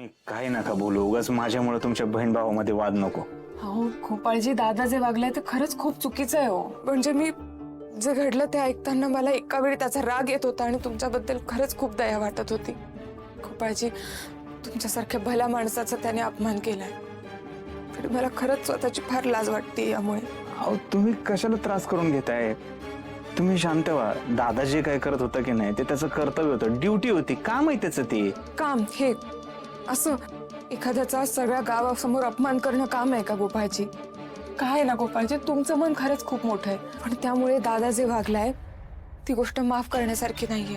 तुम्ही काही नका बोलू, उगाच माझ्यामुळे तुमच्या बहीण भावामध्ये वाद नको. हो गोपाळजी, दादा जे वागलाय ते खरंच खूप चुकीचं आहे. हो म्हणजे मी जे घडलं ते ऐकताना मला एका वेळी त्याचा राग येत होता आणि तुमच्याबद्दल खरंच खूप दया वाटत होती. गोपाळजी, तुमच्यासारख्या भल्या माणसाचा त्याने अपमान केलाय तरी मला खरंच स्वतःची फार लाज वाटते यामुळे. अहो तुम्ही कशाला त्रास करून घेताय? तुम्ही शांत व्हा. दादा जे काय करत होतं की नाही ते त्याचं कर्तव्य होतं, ड्युटी होती, काम आहे त्याचं ते. काम हे असं एखाद्याचा सगळ्या गावासमोर अपमान करणं काम आहे का गोपाळजी? काय ना गोपाळजी, तुमचं मन खरंच खूप मोठं आहे, पण त्यामुळे दादा जे वागलाय ती गोष्ट माफ करण्यासारखी नाहीये.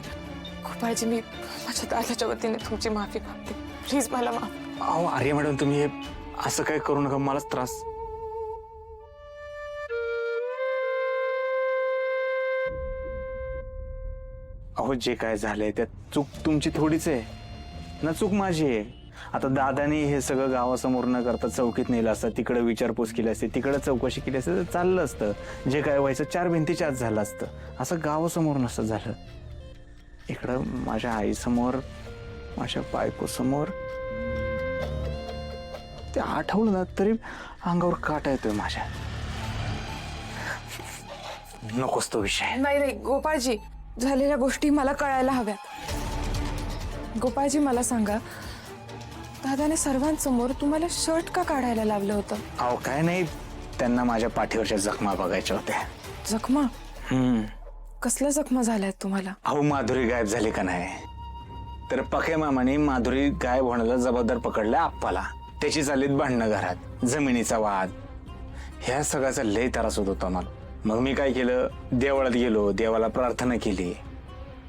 गोपाळजी, मी माझ्या दादाच्या वतीने तुमची माफी मागते, प्लीज मला माफ. अहो आर्या मॅडम, तुम्ही हे असं काय करू नका, मलाच त्रास. अहो जे काय झालंय त्यात चूक तुमची थोडीच आहे ना, चूक माझी आहे. आता दादानी हे सगळं गावासमोर न करता चौकीत नेलं असतं, तिकडे विचारपूस केली असते, तिकडे चौकशी केली असते तर चाललं असतं. जे काय व्हायचं चार भिंतीच्या आत झालं असतं, असं गावासमोर नसतं झालं. इकडं माझ्या आईसमोर, माझ्या बायकोसमोर ते आठवलं ना तरी अंगावर काटा येतोय माझ्या. नकोच तो विषय. नाही नाही गोपाळजी, झालेल्या गोष्टी मला कळायला हव्यात. गोपाळजी, मला सांगा, दादाने सर्वांसमोर तुम्हाला शर्ट का काढायला लावलं होतं? अहो काय नाही, त्यांना माझ्या पाठीवरच्या जखमा बघायच्या होत्या. जखमा? कसल्या जखमा झाल्यात तुम्हाला? अहो माधुरी गायब झाली का नाही, तर पके मामाने माधुरी गायब होण्याला जबाबदार पकडल्या आप्पाला. त्याची चाललीत भांडणं घरात, जमिनीचा वाद, ह्या सगळ्याचा लय त्रास होत होता मला. मग मी काय केलं, देवळात गेलो, देवाला प्रार्थना केली.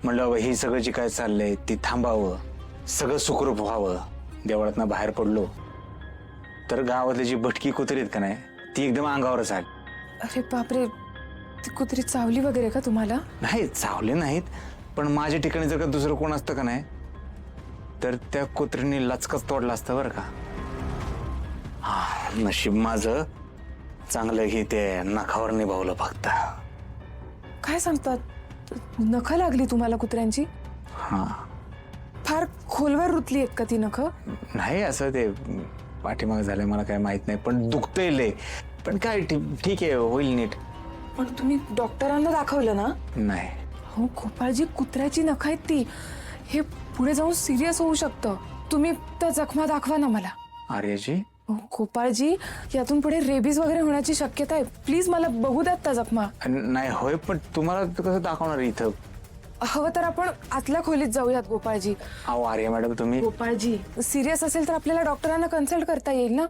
म्हणलं ही सगळं जे काय चाललंय ती थांबावं, सगळं सुखरूप व्हावं. देवळातनं बाहेर पडलो तर गावातली जी भटकी कुत्री आहेत का नाही ती एकदम अंगावरच आली. अरे बापरे, ती कुत्री चावली वगैरे का तुम्हाला? नाही, चावले नाहीत, पण माझ्या ठिकाणी जर का दुसरं कोण असतं का नाही तर त्या कुत्रीने लचकच तोडला असतं बरं का. हा, नशीब माझं चांगलं की ते नखावर निभावलं फक्त. काय सांगतात, नखं लागली तुम्हाला कुत्र्यांची? हा, फार खोलवर रुतली आहेत का ती नखं? नाही असं ते पाठीमाग झालंय, मला काय माहित नाही, पण दुखतंय लय. पण काय ठीक आहे, होईल नीट. पण तुम्ही डॉक्टरांना दाखवलं ना? नाही. हो गोपाळजी, कुत्र्याची नखं आहेत ती, हे पुढे जाऊन सिरियस होऊ शकतं. तुम्ही त्या जखमा दाखवा ना मला. आर्याजी, हो गोपाळजी, यातून पुढे रेबीज वगैरे होण्याची शक्यता आहे, प्लीज मला बघू द्यात त्या जखमा. नाही होय, पण तुम्हाला कसं दाखवणार इथं? हवं तर आपण आतल्या खोलीत जाऊयात गोपाळजी. अहो आर्या मॅडम, तुम्ही गोपाळजी, सिरियस असेल तर आपल्याला डॉक्टरांना कन्सल्ट करता येईल ना?